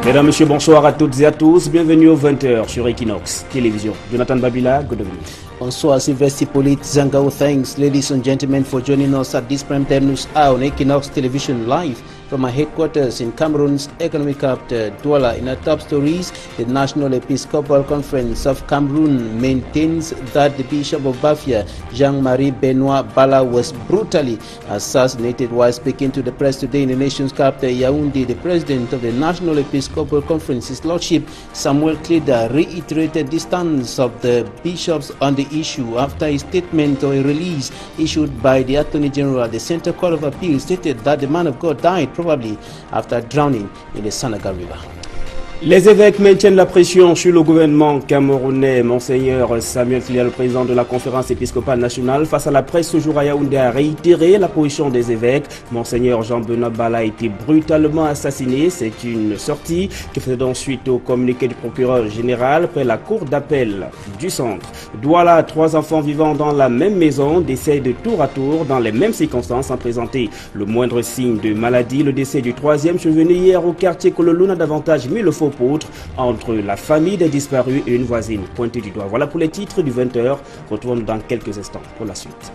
Mesdames, Messieurs, bonsoir à toutes et à tous. Bienvenue au 20h sur Equinox Télévision. Jonathan Babila, good evening. Bonsoir, Sylvester Polit Zangao. Thanks, ladies and gentlemen, for joining us at this prime time news hour on Equinox Television live from our headquarters in Cameroon's economic capital, Douala. In our top stories, the National Episcopal Conference of Cameroon maintains that the Bishop of Bafia, Jean-Marie Benoit Bala, was brutally assassinated. While speaking to the press today in the nation's capital, Yaoundé, the president of the National Episcopal Conference, His Lordship Samuel Kleda, reiterated the stance of the bishops on the issue after a statement or a release issued by the Attorney General at the Central Court of Appeal stated that the man of God died probably after drowning in the Senegal River. Les évêques maintiennent la pression sur le gouvernement camerounais. Monseigneur Samuel Kleda, le président de la conférence épiscopale nationale, face à la presse ce jour à Yaoundé, a réitéré la position des évêques. Monseigneur Jean-Benoît Bala a été brutalement assassiné. C'est une sortie qui faisait donc suite au communiqué du procureur général près la cour d'appel du centre. Douala, 3 enfants vivant dans la même maison décèdent de tour à tour dans les mêmes circonstances sans présenter le moindre signe de maladie. Le décès du 3e survenu hier au quartier Kololou n'a davantage mis le faux poutre entre la famille des disparus et une voisine pointée du doigt. Voilà pour les titres du 20h. Retourne dans quelques instants pour la suite.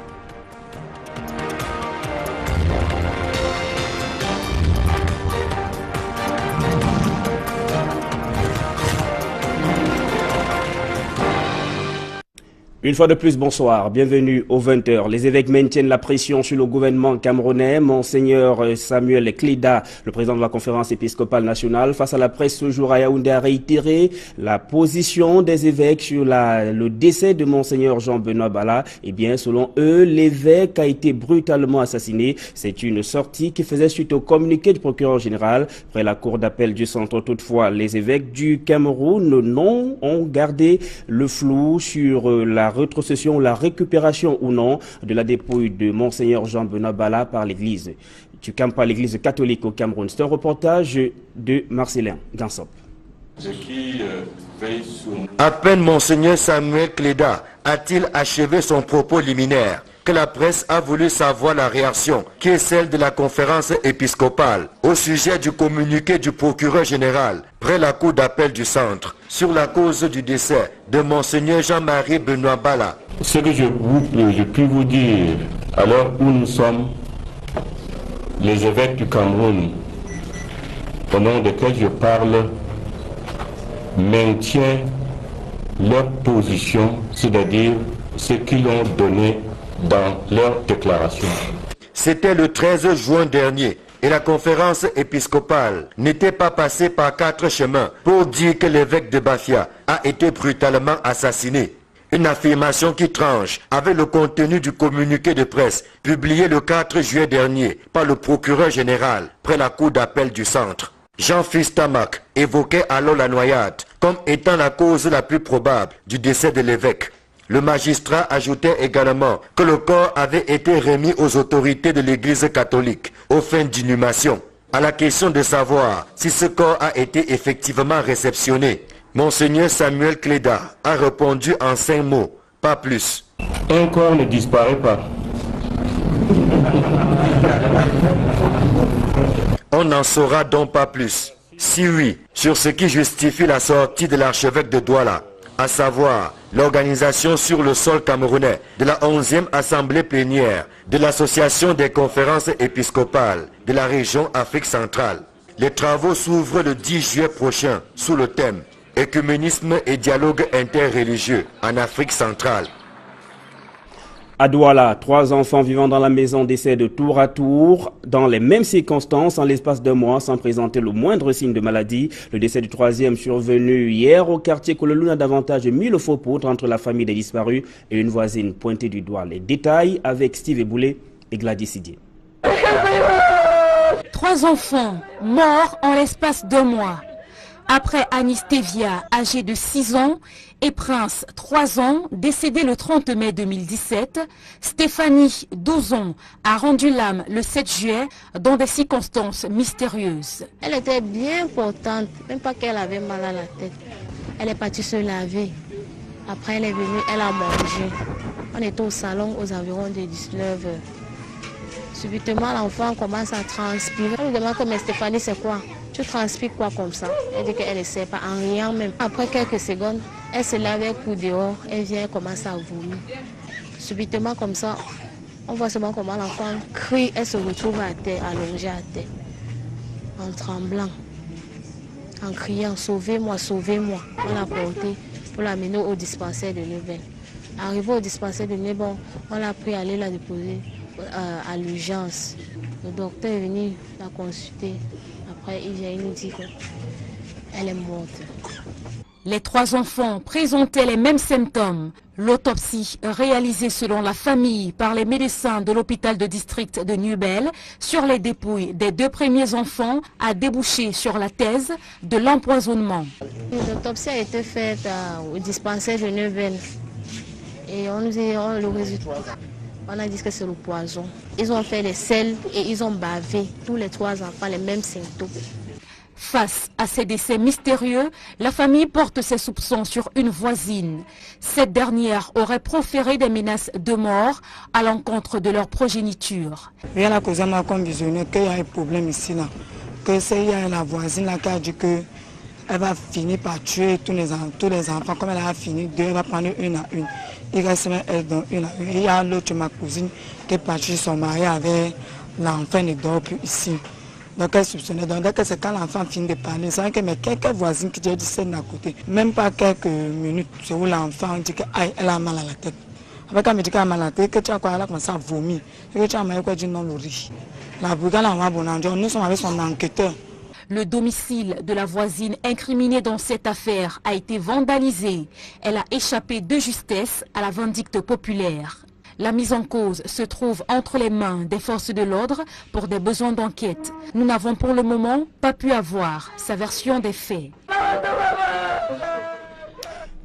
Une fois de plus, bonsoir, bienvenue au 20h. Les évêques maintiennent la pression sur le gouvernement camerounais. Monseigneur Samuel Kleda, le président de la conférence épiscopale nationale, face à la presse ce jour à Yaoundé, a réitéré la position des évêques sur le décès de Monseigneur Jean-Benoît Bala. Eh bien, selon eux, l'évêque a été brutalement assassiné. C'est une sortie qui faisait suite au communiqué du procureur général près la cour d'appel du centre. Toutefois, les évêques du Cameroun ont gardé le flou sur la rétrocession, la récupération ou non de la dépouille de Monseigneur Jean-Benoît Bala par l'église catholique au Cameroun. C'est un reportage de Marcelin Gansop. À peine Monseigneur Samuel Kleda a-t-il achevé son propos liminaire que la presse a voulu savoir la réaction qui est celle de la conférence épiscopale au sujet du communiqué du procureur général près la cour d'appel du centre sur la cause du décès de Monseigneur Jean-Marie Benoît Bala. Ce que je puis vous dire à l'heure où nous sommes, les évêques du Cameroun, au nom desquels je parle, maintiennent leur position, c'est-à-dire ce qu'ils ont donné dans leur déclaration. C'était le 13 juin dernier et la conférence épiscopale n'était pas passée par 4 chemins pour dire que l'évêque de Bafia a été brutalement assassiné. Une affirmation qui tranche avec le contenu du communiqué de presse publié le 4 juillet dernier par le procureur général près la cour d'appel du centre. Jean-Fils Tamac évoquait alors la noyade comme étant la cause la plus probable du décès de l'évêque. Le magistrat ajoutait également que le corps avait été remis aux autorités de l'Église catholique aux fins d'inhumation. À la question de savoir si ce corps a été effectivement réceptionné, Monseigneur Samuel Kleda a répondu en 5 mots, pas plus. Un corps ne disparaît pas. On n'en saura donc pas plus. Si oui, sur ce qui justifie la sortie de l'archevêque de Douala, à savoir l'organisation sur le sol camerounais de la 11e assemblée plénière de l'association des conférences épiscopales de la région Afrique centrale. Les travaux s'ouvrent le 10 juillet prochain sous le thème « Écuménisme et dialogue interreligieux en Afrique centrale ». À Douala, 3 enfants vivant dans la maison décèdent tour à tour dans les mêmes circonstances en l'espace d'1 mois sans présenter le moindre signe de maladie. Le décès du 3e survenu hier au quartier Kololou a davantage mis le faux poutre entre la famille des disparus et une voisine pointée du doigt. Les détails avec Steve Eboulé et Gladys Sidier. 3 enfants morts en l'espace d'1 mois. Après Anistévia, âgée de 6 ans, et Prince, 3 ans, décédé le 30 mai 2017, Stéphanie, 12 ans, a rendu l'âme le 7 juillet dans des circonstances mystérieuses. Elle était bien portante, même pas qu'elle avait mal à la tête. Elle est partie se laver. Après, elle est venue, elle a mangé. On était au salon aux environs de 19 h. Subitement, l'enfant commence à transpirer. On lui demande mais Stéphanie, c'est quoi? Tu tu transpires quoi comme ça? Elle dit qu'elle ne sait pas, en rien même. Après quelques secondes, elle se lave avec pour dehors, elle vient, elle commence à vomir. Subitement comme ça, on voit seulement comment l'enfant crie, elle se retrouve à terre, allongée à terre, en tremblant, en criant « Sauvez-moi, sauvez-moi ». On l'a portée pour l'amener au dispensaire de Nebel. Arrivé au dispensaire de Nebel, on l'a pris à aller la déposer à l'urgence. Le docteur est venu la consulter. Après, il vient, il nous dit qu'elle est morte. Les 3 enfants présentaient les mêmes symptômes. L'autopsie réalisée selon la famille par les médecins de l'hôpital de district de Nubel sur les dépouilles des 2 premiers enfants a débouché sur la thèse de l'empoisonnement. L'autopsie a été faite au dispensaire de Nubel et on nous a le résultat. On a dit que c'est le poison. Ils ont fait les selles et ils ont bavé, tous les 3 enfants, les mêmes symptômes. Face à ces décès mystérieux, la famille porte ses soupçons sur une voisine. Cette dernière aurait proféré des menaces de mort à l'encontre de leur progéniture. Rien n'a causé ma convision qu'il y a un problème ici. Là. Que c'est la voisine là, qui a dit qu'elle va finir par tuer tous les enfants. Comme elle a fini, elle va prendre une à une. Il reste même elle dans une à une. Il y a l'autre, ma cousine, qui est partie son mari avec l'enfant ne dort plus ici. Donc elle soupçonnait. Donc dès que c'est quand l'enfant finit de parler, c'est vrai que mais quelques voisines qui disent c'est à côté. Même pas quelques minutes, c'est où l'enfant dit qu'elle a mal à la tête. Après quand elle me dit qu'elle a mal à la tête, que tu as quoi, elle a commencé à vomir. Et que tu as mal quoi, dit non, le riz. La brigade a bon endroit. Nous sommes avec son enquêteur. Le domicile de la voisine incriminée dans cette affaire a été vandalisé. Elle a échappé de justesse à la vindicte populaire. La mise en cause se trouve entre les mains des forces de l'ordre pour des besoins d'enquête. Nous n'avons pour le moment pas pu avoir sa version des faits.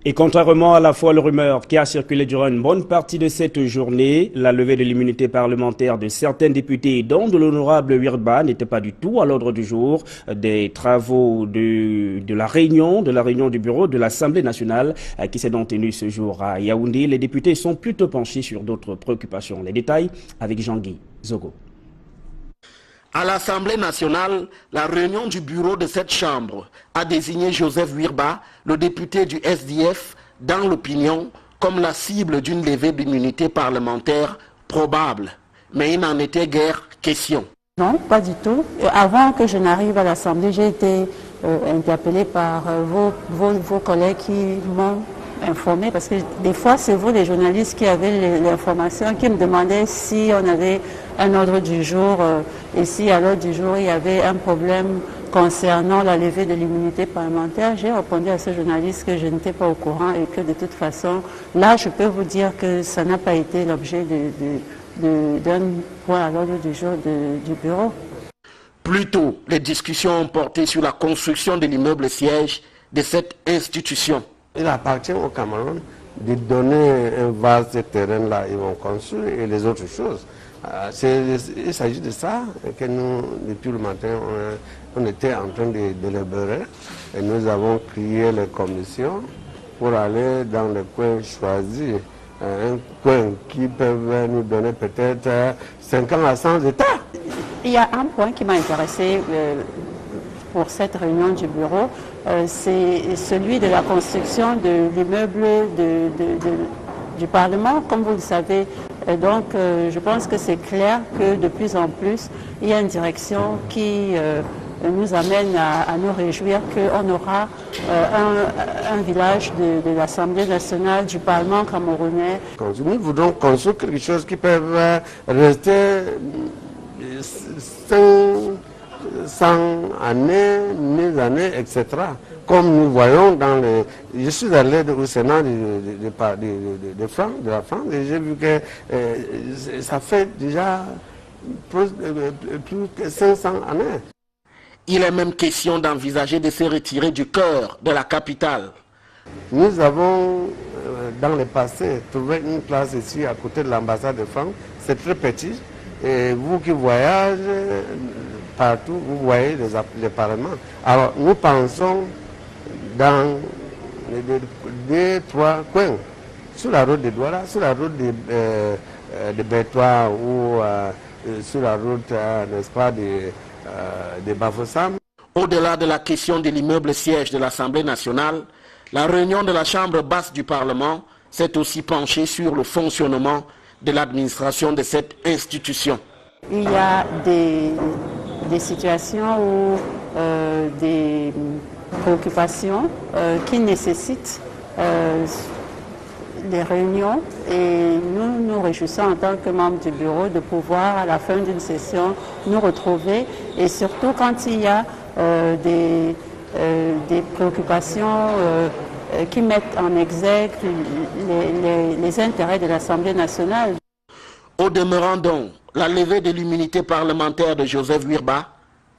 Et contrairement à la folle rumeur qui a circulé durant une bonne partie de cette journée, la levée de l'immunité parlementaire de certains députés, dont de l'honorable Wirba, n'était pas du tout à l'ordre du jour des travaux de la réunion du bureau de l'Assemblée nationale qui s'est donc tenue ce jour à Yaoundé. Les députés sont plutôt penchés sur d'autres préoccupations. Les détails avec Jean-Guy Zogo. À l'Assemblée nationale, la réunion du bureau de cette chambre a désigné Joseph Wirba, le député du SDF, dans l'opinion, comme la cible d'une levée d'immunité parlementaire probable. Mais il n'en était guère question. Non, pas du tout. Avant que je n'arrive à l'Assemblée, j'ai été interpellé par vos collègues qui m'ont informé, parce que des fois, c'est vous, les journalistes, qui avez l'information, qui me demandaient si on avait un ordre du jour, et si à l'ordre du jour, il y avait un problème concernant la levée de l'immunité parlementaire. J'ai répondu à ce journaliste que je n'étais pas au courant et que de toute façon, là, je peux vous dire que ça n'a pas été l'objet d'un point à l'ordre du jour du bureau. Plus tôt, les discussions ont porté sur la construction de l'immeuble siège de cette institution. Il appartient au Cameroun de donner un vaste terrain là, ils vont construire et les autres choses. Il s'agit de ça que nous, depuis le matin, on était en train de délibérer et nous avons créé les commissions pour aller dans les coins choisis. Un coin qui peut nous donner peut-être 5 ans à 100 hectares. Il y a un point qui m'a intéressé pour cette réunion du bureau, c'est celui de la construction de l'immeuble du Parlement, comme vous le savez. Et donc, je pense que c'est clair que de plus en plus, il y a une direction qui nous amène à nous réjouir qu'on aura un village de l'Assemblée nationale, du Parlement camerounais. Nous voudrons construire quelque chose qui peut rester 100 années, 1000 années, etc. Comme nous voyons dans les... Je suis allé au Sénat de la France et j'ai vu que ça fait déjà plus de 500 années. Il est même question d'envisager de se retirer du cœur de la capitale. Nous avons, dans le passé, trouvé une place ici à côté de l'ambassade de France. C'est très petit. Et vous qui voyagez partout, vous voyez les parlements. Alors, nous pensons dans les 2-3 coins, sur la route de Douala, sur la route de Bétois ou sur la route, n'est-ce pas, de Bafoussam. Au-delà de la question de l'immeuble siège de l'Assemblée nationale, la réunion de la Chambre basse du Parlement s'est aussi penchée sur le fonctionnement de l'administration de cette institution. Il y a des situations où des préoccupations qui nécessitent des réunions et nous nous réjouissons en tant que membres du bureau de pouvoir à la fin d'une session nous retrouver et surtout quand il y a des préoccupations qui mettent en exergue les intérêts de l'Assemblée nationale. Au demeurant donc, la levée de l'immunité parlementaire de Joseph Wirba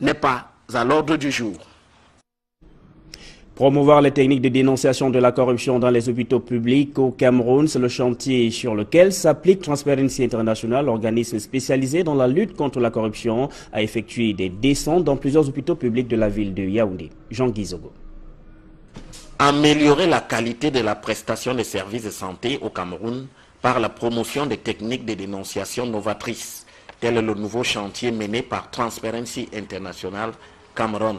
n'est pas à l'ordre du jour. Promouvoir les techniques de dénonciation de la corruption dans les hôpitaux publics au Cameroun, c'est le chantier sur lequel s'applique Transparency International, l'organisme spécialisé dans la lutte contre la corruption, a effectué des descentes dans plusieurs hôpitaux publics de la ville de Yaoundé. Jean Guizogo. Améliorer la qualité de la prestation des services de santé au Cameroun par la promotion des techniques de dénonciation novatrices. Tel est le nouveau chantier mené par Transparency International Cameroun.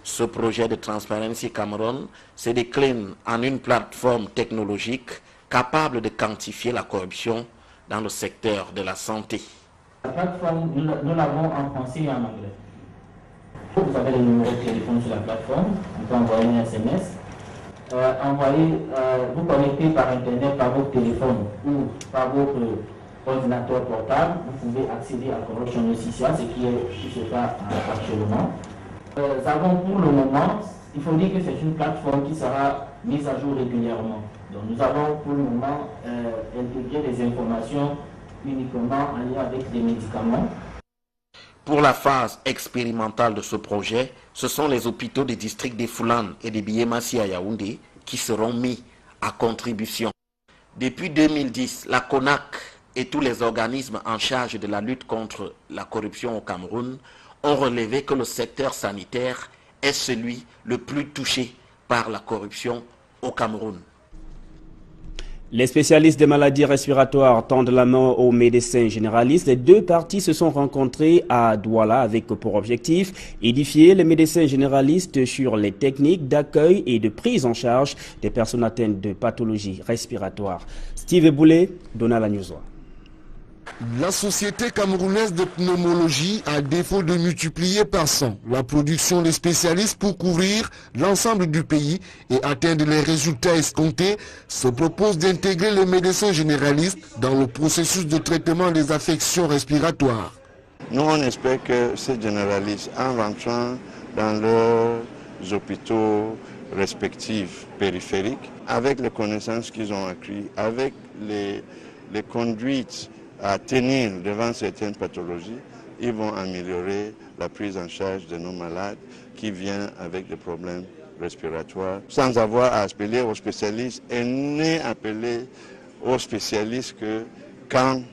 Ce projet de Transparency Cameroun se décline en une plateforme technologique capable de quantifier la corruption dans le secteur de la santé. La plateforme, nous l'avons en français et en anglais. Vous avez les numéros de téléphone sur la plateforme, on peut envoyer un SMS. Vous connectez par Internet, par votre téléphone ou par votre ordinateur portable, vous pouvez accéder à Corruption Noticia, ce qui se fait actuellement. Nous avons pour le moment, il faut dire que c'est une plateforme qui sera mise à jour régulièrement. Donc nous avons pour le moment intégré des informations uniquement en lien avec les médicaments. Pour la phase expérimentale de ce projet, ce sont les hôpitaux des districts des Foulane et des Biémassi à Yaoundé qui seront mis à contribution. Depuis 2010, la CONAC et tous les organismes en charge de la lutte contre la corruption au Cameroun ont relevé que le secteur sanitaire est celui le plus touché par la corruption au Cameroun. Les spécialistes des maladies respiratoires tendent la main aux médecins généralistes. Les deux parties se sont rencontrées à Douala avec pour objectif édifier les médecins généralistes sur les techniques d'accueil et de prise en charge des personnes atteintes de pathologies respiratoires. Steve Boulay, Donald Newswa. La société camerounaise de pneumologie, à défaut de multiplier par 100 la production des spécialistes pour couvrir l'ensemble du pays et atteindre les résultats escomptés, se propose d'intégrer les médecins généralistes dans le processus de traitement des affections respiratoires. Nous, on espère que ces généralistes, en rentrant dans leurs hôpitaux respectifs périphériques, avec les connaissances qu'ils ont acquises, avec les conduites à tenir devant certaines pathologies, ils vont améliorer la prise en charge de nos malades qui viennent avec des problèmes respiratoires, sans avoir à appeler aux spécialistes et n'est appelé aux spécialistes que quand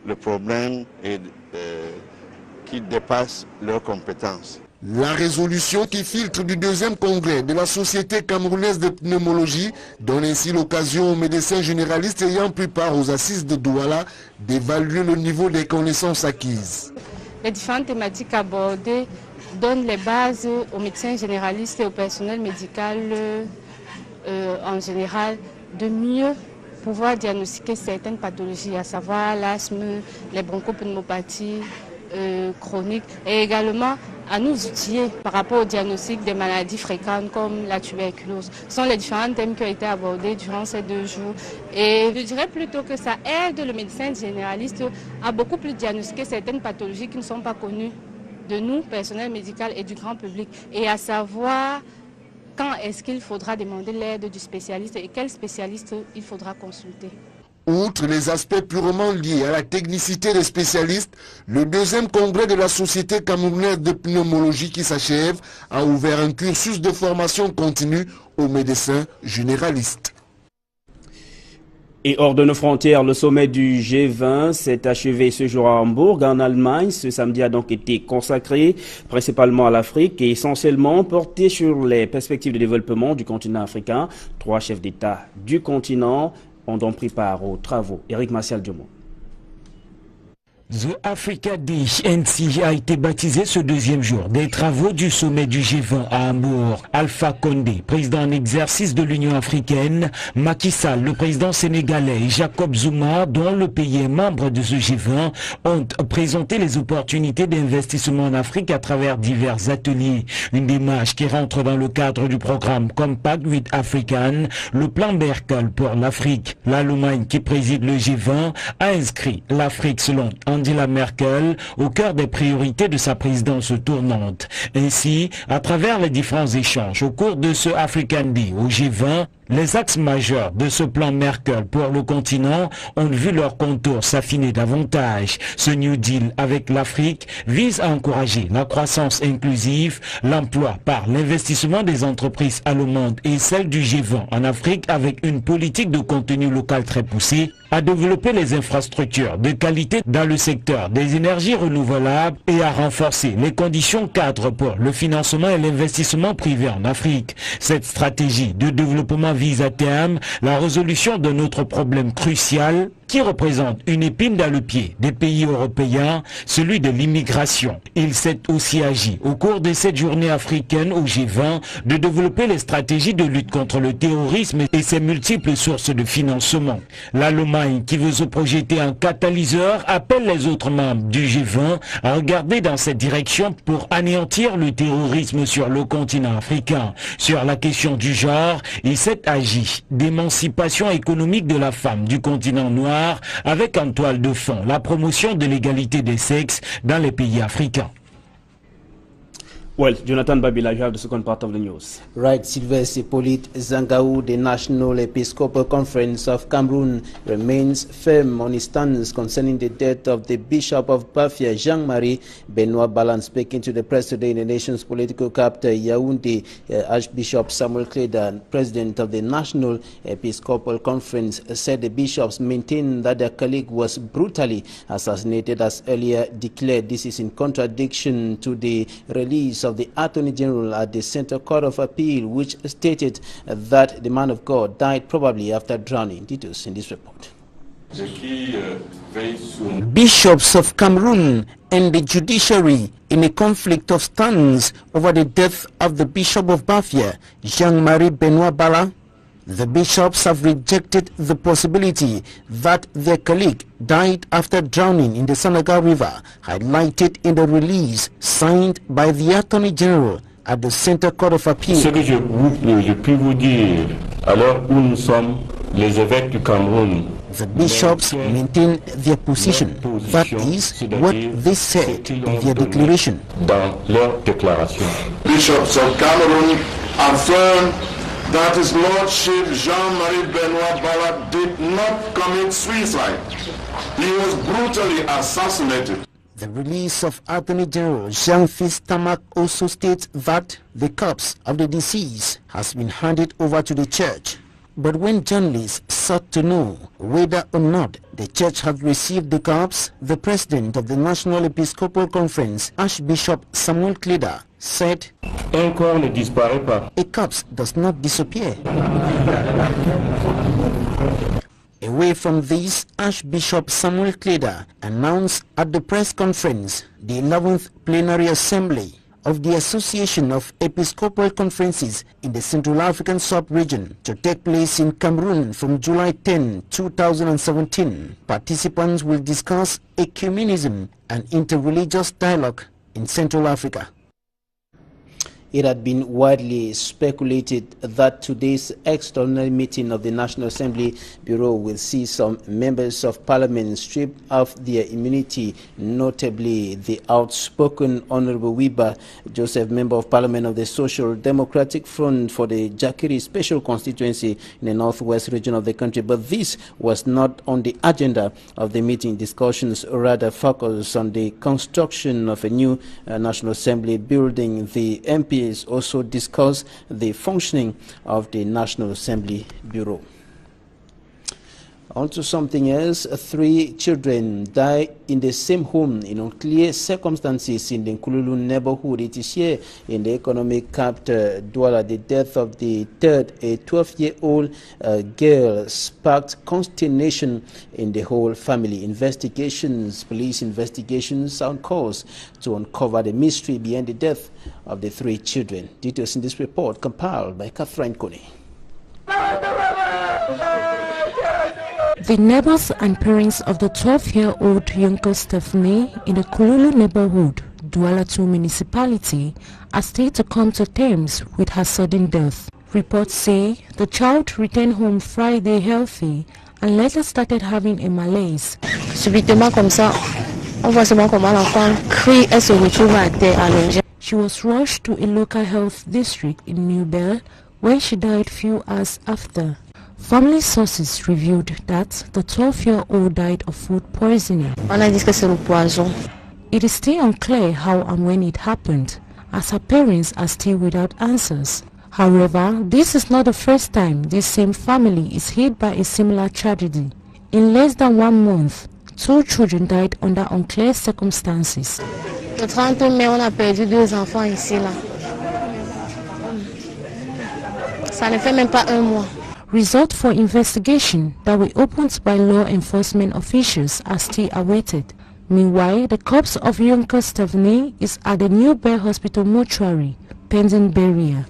le problème est qui dépasse leurs compétences. La résolution qui filtre du deuxième congrès de la Société camerounaise de pneumologie donne ainsi l'occasion aux médecins généralistes ayant pris part aux assises de Douala d'évaluer le niveau des connaissances acquises. Les différentes thématiques abordées donnent les bases aux médecins généralistes et au personnel médical en général de mieux pouvoir diagnostiquer certaines pathologies, à savoir l'asthme, les bronchopneumopathies chroniques et également à nous outiller par rapport au diagnostic des maladies fréquentes comme la tuberculose. Ce sont les différents thèmes qui ont été abordés durant ces 2 jours. Et je dirais plutôt que ça aide le médecin généraliste à beaucoup plus diagnostiquer certaines pathologies qui ne sont pas connues de nous, personnel médical et du grand public, et à savoir quand est-ce qu'il faudra demander l'aide du spécialiste et quel spécialiste il faudra consulter. Outre les aspects purement liés à la technicité des spécialistes, le deuxième congrès de la Société camerounaise de pneumologie qui s'achève a ouvert un cursus de formation continue aux médecins généralistes. Et hors de nos frontières, le sommet du G20 s'est achevé ce jour à Hambourg, en Allemagne. Ce samedi a donc été consacré principalement à l'Afrique et essentiellement porté sur les perspectives de développement du continent africain. 3 chefs d'État du continent ont donc pris part aux travaux. Éric Martial Diomont. The Africa Day, ainsi a été baptisé ce deuxième jour des travaux du sommet du G20 à Hambourg. Alpha Condé, président en exercice de l'Union africaine, Macky Sall, le président sénégalais, et Jacob Zuma, dont le pays est membre de ce G20, ont présenté les opportunités d'investissement en Afrique à travers divers ateliers. Une démarche qui rentre dans le cadre du programme Compact with African, le plan Merkel pour l'Afrique. L'Allemagne, qui préside le G20, a inscrit l'Afrique selon Angela Merkel au cœur des priorités de sa présidence tournante. Ainsi, à travers les différents échanges au cours de ce African Day au G20, les axes majeurs de ce plan Merkel pour le continent ont vu leurs contours s'affiner davantage. Ce New Deal avec l'Afrique vise à encourager la croissance inclusive, l'emploi par l'investissement des entreprises allemandes et celles du G20 en Afrique avec une politique de contenu local très poussée, à développer les infrastructures de qualité dans le secteur des énergies renouvelables et à renforcer les conditions cadres pour le financement et l'investissement privé en Afrique. Cette stratégie de développement vise à terme la résolution d'un autre problème crucial qui représente une épine dans le pied des pays européens, celui de l'immigration. Il s'est aussi agi, au cours de cette journée africaine au G20, de développer les stratégies de lutte contre le terrorisme et ses multiples sources de financement. L'Allemagne, qui veut se projeter en catalyseur, appelle les autres membres du G20 à regarder dans cette direction pour anéantir le terrorisme sur le continent africain. Sur la question du genre, il s'est agi d'émancipation économique de la femme du continent noir, avec en toile de fond la promotion de l'égalité des sexes dans les pays africains. Well, Jonathan Babila, you have the second part of the news. Right, Sylvester Hippolyte Zangaou, the National Episcopal Conference of Cameroon, remains firm on its stance concerning the death of the Bishop of Bafia, Jean-Marie Benoit Ballan. Speaking to the press today in the nation's political capital, Yaoundé, Archbishop Samuel Kleda, president of the National Episcopal Conference, said the bishops maintain that their colleague was brutally assassinated as earlier declared. This is in contradiction to the release of the Attorney General at the Central Court of Appeal, which stated that the man of God died probably after drowning. Details in this report. Bishops of Cameroon and the judiciary in a conflict of stance over the death of the Bishop of Bafia, Jean-Marie Benoit Ballan. The bishops have rejected the possibility that their colleague died after drowning in the Senegal River, highlighted in the release signed by the Attorney General at the Central Court of Appeal. Ce que je puis vous dire, à l'heure où nous sommes, les évêques du Cameroun, the bishops maintain their position. That is what they said in their declaration. Dans leur déclaration. Bishops of Cameroon affirm that His Lordship Jean-Marie Benoit Ballan did not commit suicide. He was brutally assassinated. The release of Attorney General Jean-Fils Tamac also states that the corpse of the deceased has been handed over to the church. But when journalists sought to know whether or not the church had received the corpse, the president of the National Episcopal Conference, Archbishop Samuel Kleda, said, Un corps ne disparaît pas. A corpse does not disappear. Away from this, Archbishop Samuel Kleda announced at the press conference the 11th Plenary Assembly of the Association of Episcopal Conferences in the Central African Sub-Region to take place in Cameroon from July 10, 2017. Participants will discuss ecumenism and interreligious dialogue in Central Africa. It had been widely speculated that today's extraordinary meeting of the National Assembly Bureau will see some members of parliament stripped of their immunity, notably the outspoken Honorable Wiba Joseph, Member of Parliament of the Social Democratic Front for the Jakiri Special Constituency in the northwest region of the country. But this was not on the agenda of the meeting. Discussions rather focused on the construction of a new National Assembly building. The MP also discuss the functioning of the National Assembly Bureau. On to something else. 3 children died in the same home in unclear circumstances in the Nkululu neighborhood. It is here in the economic capital, Douala. The death of the third, a 12-year-old girl, sparked consternation in the whole family. Police investigations are on course to uncover the mystery behind the death of the 3 children. Details in this report compiled by Catherine Kone. The neighbors and parents of the 12-year-old Yonko Stephanie in the Kululu neighborhood, Douala 2 municipality, are still to come to terms with her sudden death. Reports say the child returned home Friday healthy and later started having a malaise. Subitement comme ça, on voit seulement comment l'enfant crie et se retrouve à terre allongée. She was rushed to a local health district in New Bell, where she died few hours after. Family sources revealed that the 12-year-old died of food poisoning. On a dit que c'est le poison. It is still unclear how and when it happened, as her parents are still without answers. However, this is not the first time this same family is hit by a similar tragedy. In less than 1 month, 2 children died under unclear circumstances. Le 30 mai, on a perdu 2 enfants ici là. Ça ne fait même pas 1 mois. Result for investigation that were opened by law enforcement officials are still awaited. Meanwhile, the corpse of Yonko Stephanie is at the New Bell Hospital mortuary, pending burial.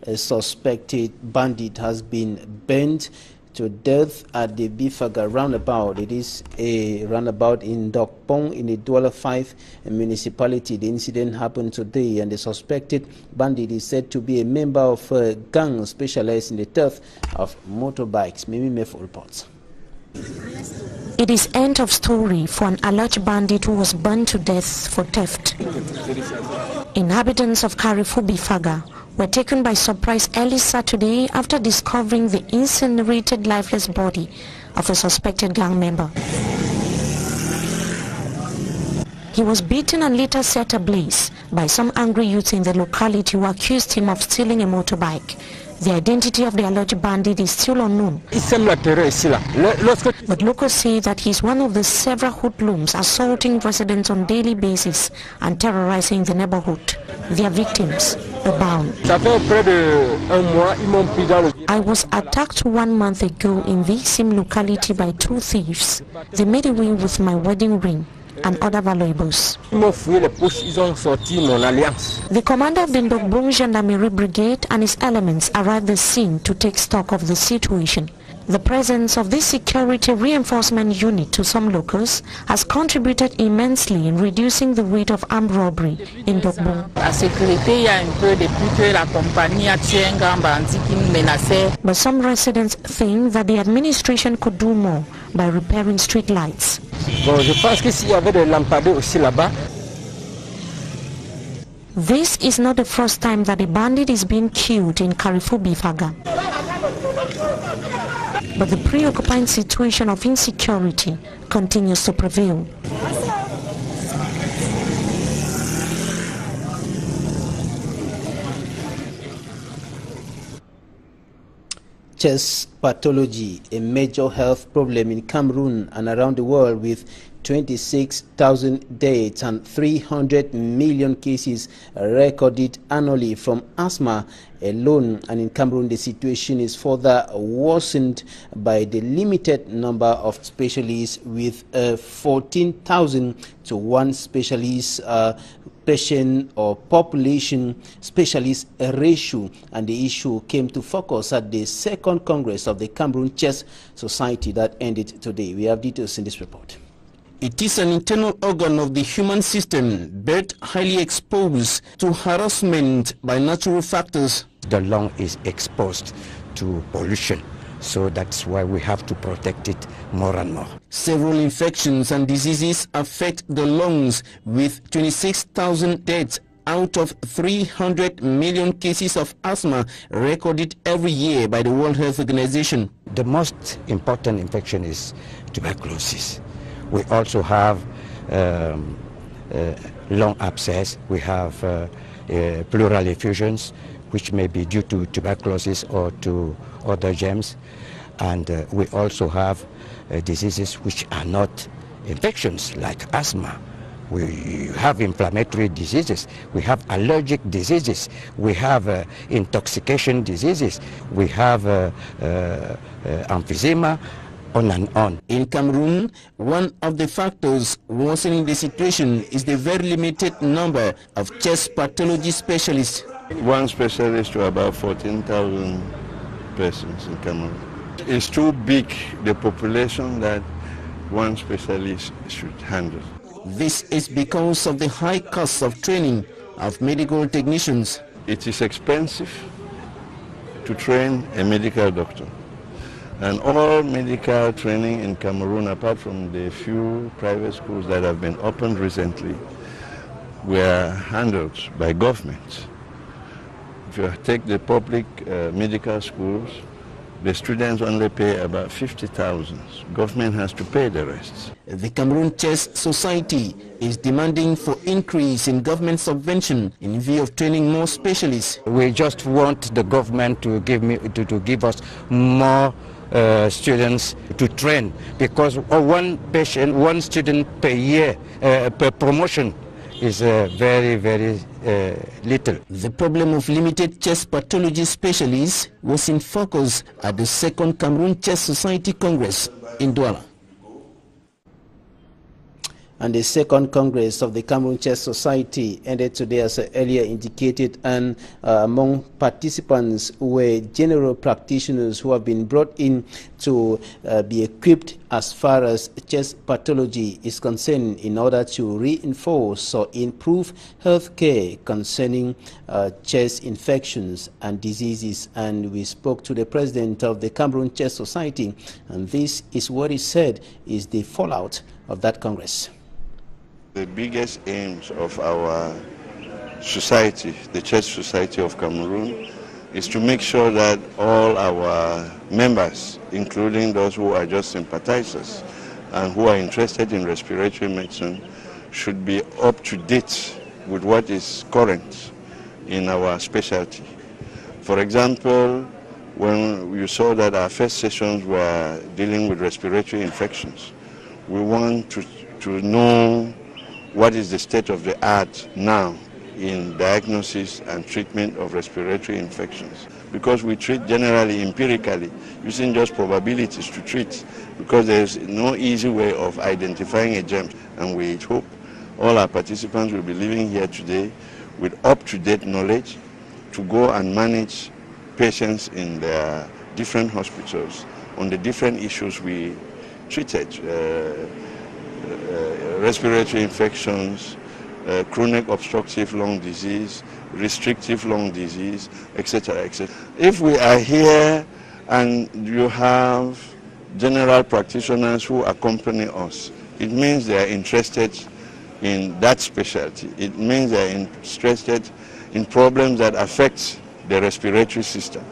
A suspected bandit has been burned to death at the Bifaga roundabout. It is a roundabout in Dokpong in the Douala 5 municipality. The incident happened today, and the suspected bandit is said to be a member of a gang specialized in the theft of motorbikes. Mimi Mefo reports. It is end of story for an alleged bandit who was burned to death for theft. Inhabitants of Karifu Bifaga were taken by surprise early Saturday after discovering the incinerated lifeless body of a suspected gang member. He was beaten and later set ablaze by some angry youths in the locality who accused him of stealing a motorbike. The identity of the alleged bandit is still unknown. But locals say that he is one of the several hoodlums assaulting residents on a daily basis and terrorizing the neighborhood. Their victims abound. I was attacked 1 month ago in this same locality by 2 thieves. They made away with my wedding ring and other valuables. The commander of the Ndokbong Gendarmerie Brigade and his elements arrived at the scene to take stock of the situation. The presence of this security reinforcement unit to some locals has contributed immensely in reducing the rate of armed robbery in Ndokbong. But some residents think that the administration could do more by repairing street lights. This is not the first time that a bandit is being killed in Karifu Bifaga. But the preoccupying situation of insecurity continues to prevail. Chest pathology, a major health problem in Cameroon and around the world, with 26,000 deaths and 300 million cases recorded annually from asthma alone. And in Cameroon, the situation is further worsened by the limited number of specialists, with 14,000 to 1 specialist patient or population specialist ratio. And the issue came to focus at the 2nd Congress of the Cameroon Chest Society that ended today. We have details in this report. It is an internal organ of the human system, but highly exposed to harassment by natural factors. The lung is exposed to pollution, so that's why we have to protect it more and more. Several infections and diseases affect the lungs, with 26,000 deaths out of 300 million cases of asthma recorded every year by the World Health Organization. The most important infection is tuberculosis. We also have lung abscess, we have pleural effusions, which may be due to tuberculosis or to other germs. And we also have diseases which are not infections, like asthma. We have inflammatory diseases, we have allergic diseases, we have intoxication diseases, we have emphysema, on and on. In Cameroon, one of the factors worsening the situation is the very limited number of chest pathology specialists. One specialist to about 14,000 persons in Cameroon. It's too big, the population, that one specialist should handle. This is because of the high cost of training of medical technicians. It is expensive to train a medical doctor. And all medical training in Cameroon, apart from the few private schools that have been opened recently, were handled by government. If you take the public medical schools, the students only pay about 50,000. Government has to pay the rest. The Cameroon Chest Society is demanding for increase in government subvention in view of training more specialists. We just want the government to give us more students to train, because one patient, one student per year, per promotion is very, very little. The problem of limited chest pathology specialists was in focus at the second Cameroon Chest Society Congress in Douala. And the second Congress of the Cameroon Chest Society ended today, as earlier indicated, and among participants were general practitioners who have been brought in to be equipped as far as chest pathology is concerned in order to reinforce or improve health care concerning chest infections and diseases. And we spoke to the president of the Cameroon Chest Society, and this is what he said is the fallout of that Congress. The biggest aims of our society, the Chest Society of Cameroon, is to make sure that all our members, including those who are just sympathizers and who are interested in respiratory medicine, should be up to date with what is current in our specialty. For example, when you saw that our first sessions were dealing with respiratory infections, we want to know what is the state of the art now in diagnosis and treatment of respiratory infections. Because we treat generally empirically, using just probabilities to treat, because there is no easy way of identifying a germ. And we hope all our participants will be living here today with up-to-date knowledge to go and manage patients in their different hospitals on the different issues we treated. Respiratory infections, chronic obstructive lung disease, restrictive lung disease, etc., etc. If we are here and you have general practitioners who accompany us, it means they are interested in that specialty. It means they are interested in problems that affect the respiratory system.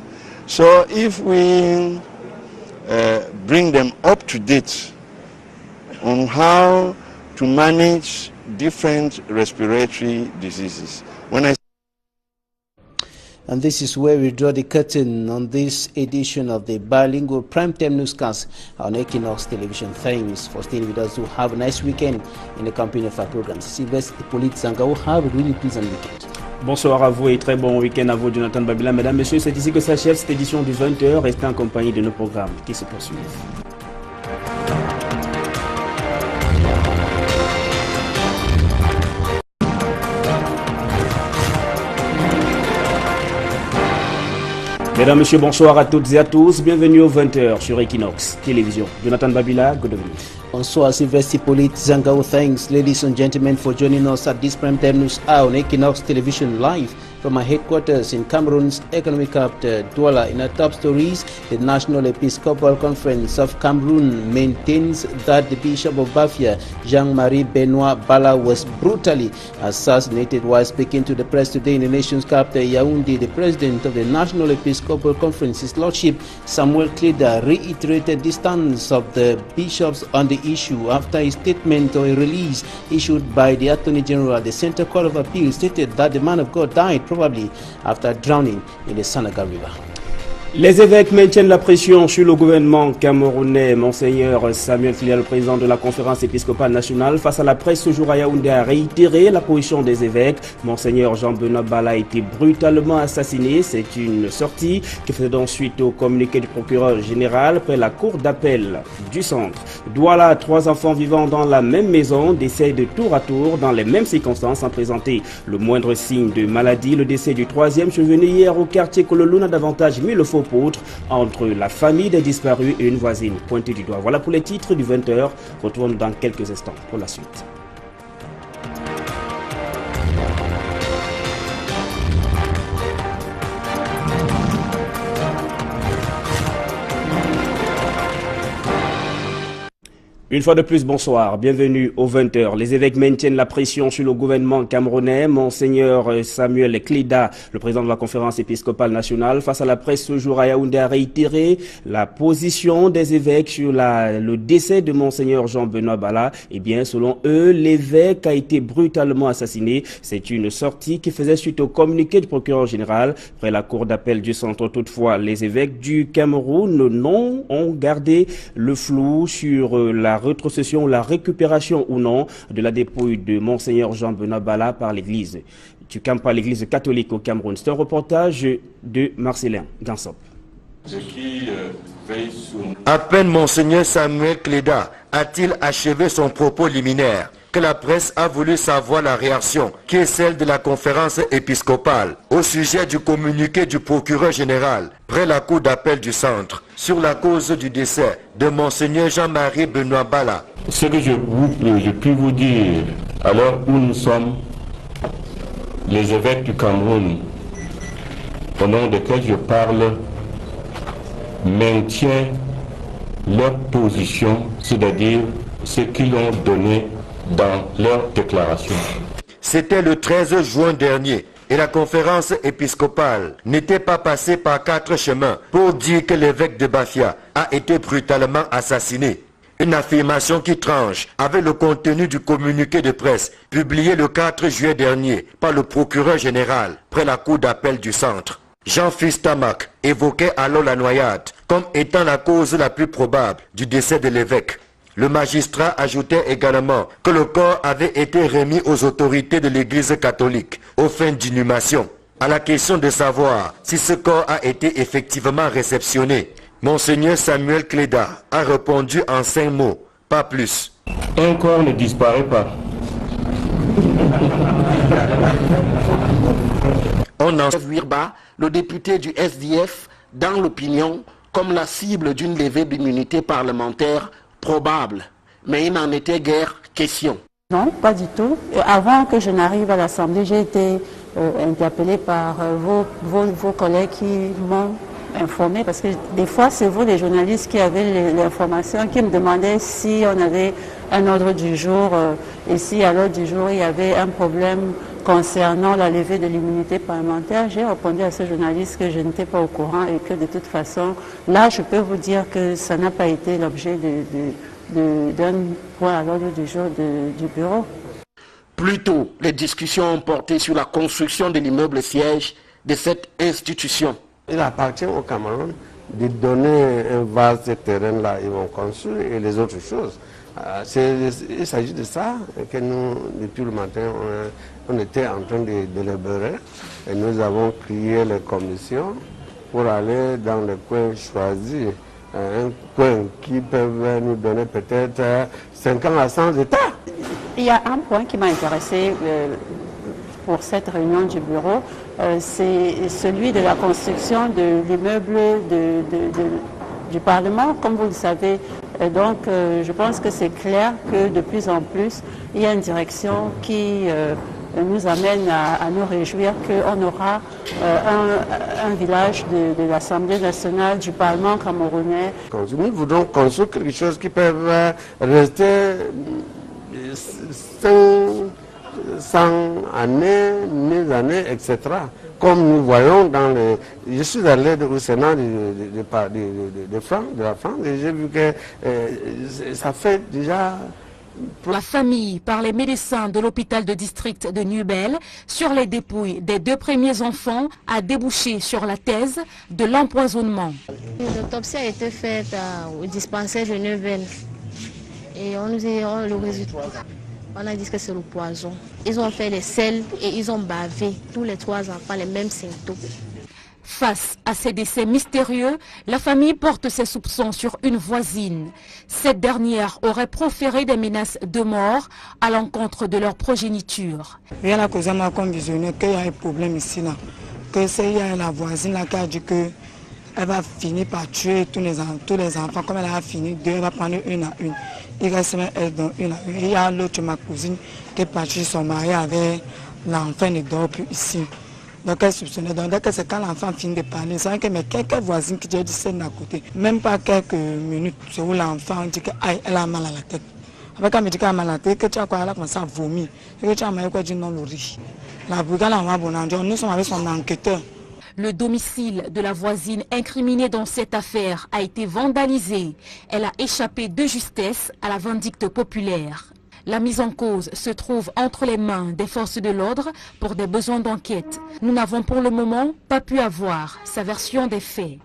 So if we bring them up to date on how to manage different respiratory diseases. And this is where we draw the curtain on this edition of the bilingual primetime newscast on Equinox Television. Thanks for staying with us. Have a nice weekend in the company of our programs. Sylvestre Hippolyte Zangao, have a really pleasant weekend. Bonsoir à vous et très bon week-end à vous, Jonathan Babila. Mesdames, Messieurs, c'est ici que s'achève cette édition du 20h. Restez en compagnie de nos programmes qui se poursuivent. Mesdames, Messieurs, bonsoir à toutes et à tous. Bienvenue au 20h sur Equinox Télévision. Jonathan Babila, good evening. Bonsoir, Sylvestre Hippolyte Zangao. Thanks, ladies and gentlemen, for joining us at this primetime news hour on Equinox Television live from our headquarters in Cameroon's economic capital, Douala. In our top stories, the National Episcopal Conference of Cameroon maintains that the Bishop of Bafia, Jean-Marie Benoit Bala, was brutally assassinated. While speaking to the press today in the nation's capital, Yaoundé, the president of the National Episcopal Conference, His Lordship Samuel Kleda, reiterated the stance of the bishops on the issue after a statement or a release issued by the Attorney General. The Central Court of Appeal stated that the man of God died probably after drowning in the Sanaga River. Les évêques maintiennent la pression sur le gouvernement camerounais. Monseigneur Samuel Klida, le président de la conférence épiscopale nationale, face à la presse ce jour à Yaoundé, a réitéré la position des évêques. Monseigneur Jean-Benoît Bala a été brutalement assassiné. C'est une sortie qui faisait donc suite au communiqué du procureur général près la cour d'appel du centre. Douala, 3 enfants vivant dans la même maison décèdent de tour à tour dans les mêmes circonstances sans présenter le moindre signe de maladie. Le décès du 3e survenu hier au quartier Kololou a davantage mis le faux poutre entre la famille des disparus et une voisine pointée du doigt. Voilà pour les titres du 20h. Retrouvons-nous dans quelques instants pour la suite. Une fois de plus, bonsoir. Bienvenue au 20h. Les évêques maintiennent la pression sur le gouvernement camerounais. Monseigneur Samuel Klida, le président de la conférence épiscopale nationale, face à la presse ce jour à Yaoundé, a réitéré la position des évêques sur le décès de Monseigneur Jean-Benoît Bala. Eh bien, selon eux, l'évêque a été brutalement assassiné. C'est une sortie qui faisait suite au communiqué du procureur général près la cour d'appel du centre. Toutefois, les évêques du Cameroun ont gardé le flou sur la rétrocession, la récupération ou non de la dépouille de Monseigneur Jean-Benoît Bala par l'église catholique au Cameroun. C'est un reportage de Marcelin Gansop. À peine Monseigneur Samuel Klida a-t-il achevé son propos liminaire que la presse a voulu savoir la réaction qui est celle de la conférence épiscopale au sujet du communiqué du procureur général près la cour d'appel du centre sur la cause du décès de Monseigneur Jean-Marie Benoît Bala. Ce que je puis vous dire, à l'heure où nous sommes, les évêques du Cameroun, au nom desquels je parle, maintiennent leur position, c'est-à-dire ce qu'ils ont donné dans leur déclaration. C'était le 13 juin dernier et la conférence épiscopale n'était pas passée par 4 chemins pour dire que l'évêque de Bafia a été brutalement assassiné. Une affirmation qui tranche avec le contenu du communiqué de presse publié le 4 juillet dernier par le procureur général près la cour d'appel du centre. Jean-Fils Tamac évoquait alors la noyade comme étant la cause la plus probable du décès de l'évêque. Le magistrat ajoutait également que le corps avait été remis aux autorités de l'église catholique aux fins d'inhumation. À la question de savoir si ce corps a été effectivement réceptionné, Monseigneur Samuel Klida a répondu en 5 mots, pas plus. Un corps ne disparaît pas. On en Wirba, le député du SDF, dans l'opinion, comme la cible d'une levée d'immunité parlementaire probable, mais il n'en était guère question. Non, pas du tout. Avant que je n'arrive à l'Assemblée, j'ai été interpellée par vos collègues qui m'ont informé, parce que des fois, c'est vous, les journalistes, qui avez l'information, qui me demandaient si on avait un ordre du jour, et si à l'ordre du jour, il y avait un problème concernant la levée de l'immunité parlementaire. J'ai répondu à ce journaliste que je n'étais pas au courant et que de toute façon, là, je peux vous dire que ça n'a pas été l'objet d'un point à l'ordre du jour du bureau. Plus tôt, les discussions ont porté sur la construction de l'immeuble siège de cette institution. Il appartient au Cameroun de donner un vaste terrain là, ils vont construire et les autres choses. Il s'agit de ça que nous, depuis le matin, on était en train de délibérer et nous avons créé les commissions pour aller dans les coins choisis. Un coin qui peut nous donner peut-être 50 à 100 hectares. Il y a un point qui m'a intéressé pour cette réunion du bureau, c'est celui de la construction de l'immeuble du Parlement, comme vous le savez. Donc, je pense que c'est clair que de plus en plus, il y a une direction qui nous amène à nous réjouir qu'on aura un village de l'Assemblée nationale, du Parlement camerounais. Nous voudrons construire quelque chose qui peut rester 100 années, 1000 années, etc. Comme nous voyons dans les... Je suis allé au Sénat de la France et j'ai vu que ça fait déjà pour la famille par les médecins de l'hôpital de district de Nubel sur les dépouilles des 2 premiers enfants a débouché sur la thèse de l'empoisonnement. L'autopsie a été faite au dispensaire de Nubel et on nous a le résultat. On a dit que c'est le poison. Ils ont fait les selles et ils ont bavé tous les 3 enfants les mêmes symptômes. Face à ces décès mystérieux, la famille porte ses soupçons sur une voisine. Cette dernière aurait proféré des menaces de mort à l'encontre de leur progéniture. Rien n'a causé ma convisionné qu'il y a un problème ici là. Que c'est la voisine là qui a dit que elle va finir par tuer tous les enfants. Comme elle a fini, 2, elle va prendre une à une. Il reste même elle dans une à une. Il y a l'autre, ma cousine, qui est partie son mari avec l'enfant ne dort plus ici. Donc elle soupçonnait. Donc c'est quand l'enfant finit de parler. C'est vrai que mais quelques voisines qui disent scène à côté. Même pas quelques minutes, c'est où l'enfant dit qu'elle a mal à la tête. Après quand elle me dit qu'elle a mal à la tête, que tu as quoi, elle a commencé à vomir. Et que tu as mal quoi, dit non, le riz. La brigade a bon, nous sommes avec son enquêteur. Le domicile de la voisine incriminée dans cette affaire a été vandalisé. Elle a échappé de justesse à la vindicte populaire. La mise en cause se trouve entre les mains des forces de l'ordre pour des besoins d'enquête. Nous n'avons pour le moment pas pu avoir sa version des faits.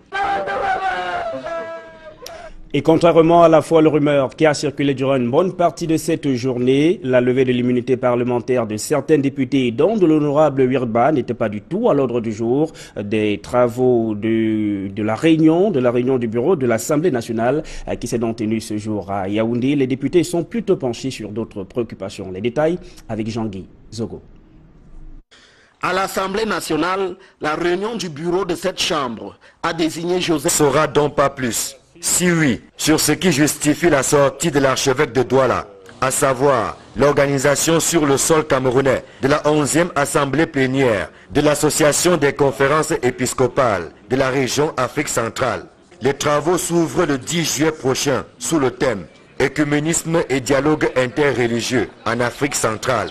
Et contrairement à la folle rumeur qui a circulé durant une bonne partie de cette journée, la levée de l'immunité parlementaire de certains députés, dont de l'honorable Wirba, n'était pas du tout à l'ordre du jour des travaux de la réunion du bureau de l'Assemblée nationale qui s'est donc tenue ce jour à Yaoundé. Les députés sont plutôt penchés sur d'autres préoccupations. Les détails avec Jean-Guy Zogo. À l'Assemblée nationale, la réunion du bureau de cette chambre a désigné Joseph. Saura donc pas plus. Si oui, sur ce qui justifie la sortie de l'archevêque de Douala, à savoir l'organisation sur le sol camerounais de la 11e assemblée plénière de l'Association des conférences épiscopales de la région Afrique centrale. Les travaux s'ouvrent le 10 juillet prochain sous le thème « Écuménisme et dialogue interreligieux en Afrique centrale ».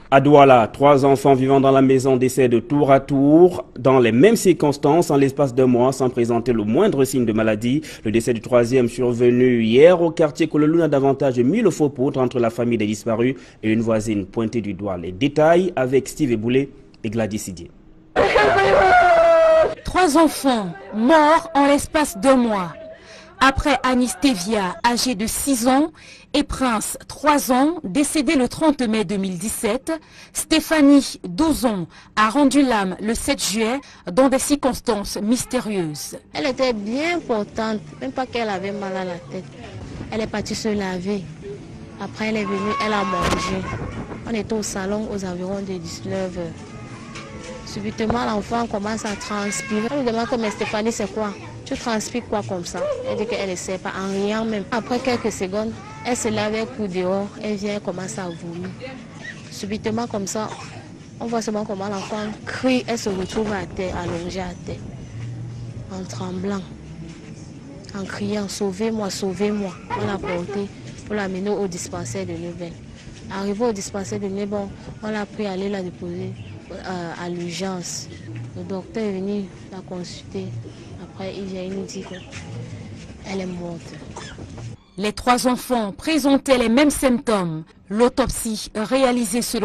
À Douala, 3 enfants vivant dans la maison décèdent tour à tour dans les mêmes circonstances en l'espace d'1 mois sans présenter le moindre signe de maladie. Le décès du 3e survenu hier au quartier Kololou a davantage mis le faux poutre entre la famille des disparus et une voisine pointée du doigt. Les détails avec Steve Eboulé et Gladys Sidier. 3 enfants morts en l'espace d'1 mois. Après Anistévia, âgée de 6 ans, et Prince, 3 ans, décédé le 30 mai 2017, Stéphanie, 12 ans, a rendu l'âme le 7 juillet dans des circonstances mystérieuses. Elle était bien portante, même pas qu'elle avait mal à la tête. Elle est partie se laver. Après, elle est venue, elle a mangé. On était au salon aux environs de 19 h. Subitement, l'enfant commence à transpirer. On lui demande mais Stéphanie, c'est quoi? Tu transpires quoi comme ça? Elle dit qu'elle ne sait pas, en riant même. Après quelques secondes, elle se lave pour dehors, elle vient, elle commence à vomir. Subitement comme ça, on voit seulement comment l'enfant crie, elle se retrouve à terre, allongée à terre, en tremblant, en criant, sauvez-moi, sauvez-moi. On l'a portée pour l'amener au dispensaire de Nubel. Arrivé au dispensaire de Nubel, on l'a pris à aller la déposer à l'urgence. Le docteur est venu la consulter. Après, il vient, il nous dit qu'elle est morte. Les 3 enfants présentaient les mêmes symptômes. L'autopsie réalisée selon